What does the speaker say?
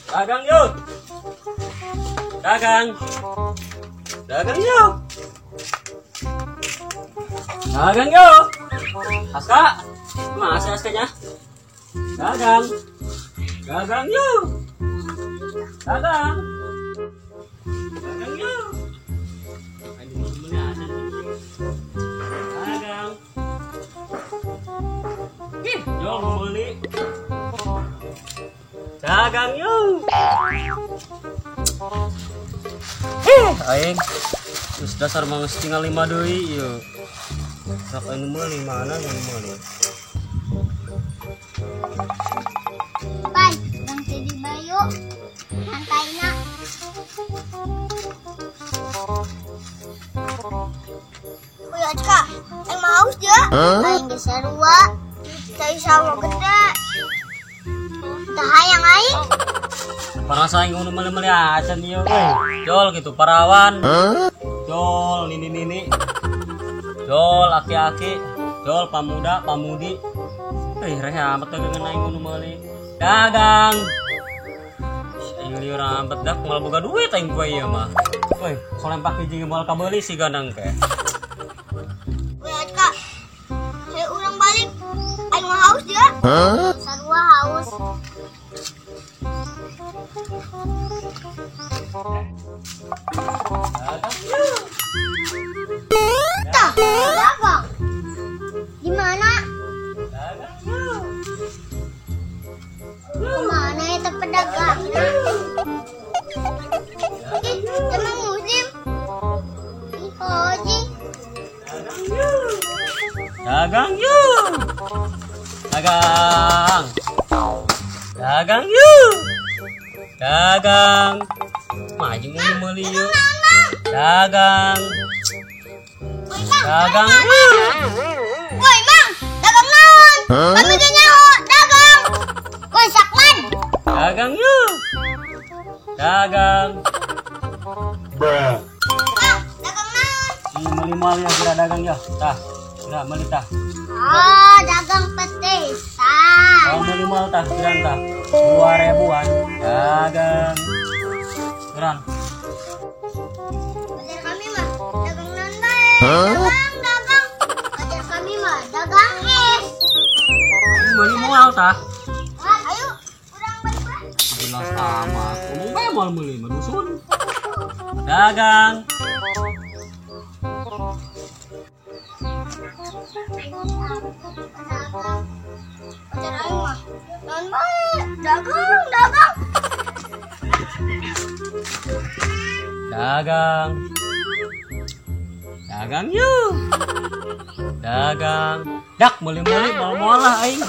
Dagang yuk. Dagang. Dagang yuk. Dagang yuk. Aska. Masih askanya. Dagang. Dagang yuk. Dagang. Dagang yuk. Dagang. Ih, jual mau beli. Dagang yuk. Aing terus dasar mangus tinggal 5 deui yuk. Sak anu meuli mana anu meuli. Ban, urang teh di bayu. Santaina. Kuy Aska, aing mah haus dia. Aing geus sarua. Teh sawo gede. Tah hayang aing. Parasa aing anu meuli-meuli acan ieu euy. Jol gitu parawan. Jol nini-nini. Jol aki-aki. Jol pamuda, pamudi. Reh amat dagangan aing anu meuli. Dagang. Aing lieur amat dah moal boga duit aing poe ieu mah. Euy, solempak hiji moal kabeuli si gandang teh. Kuy Aska, saya urang balik. Aing mah haus dia. Sarua haus. Tah, dagang. Di mana? Kemana itu pedagangnya? Ih, emang musim? Ih, Koji. Dagang yuk. Dagang. Dagang yuk. Dagang. Maju mau meuli yuk. Dagang. Dagang yuk. Woi, Mang, dagang naon? Kami teh nyaho, dagang. Woi, Sakman. Dagang yuk. Dagang. Mang, dagang naon? Meuli moal ya kira dagang ya. Tah. Kira meuli tah. Ah, dagang petisan. Kalau meuli moal tah kiran tah. 2.000-an. Dagang. Kiran. Pacar kami mah dagang naon bae. Dagang. Pacar kami mah dagang es. Meuli moal tah. Ayo, urang balik. Jelas amat. Ngomong bae moal meuli mah dusun. Dagang. Pacar aing mah naon bae. Dagang, dagang. Dagang. Dagang yuk. Dagang. Dak meuli-meuli moal-moal lah aing.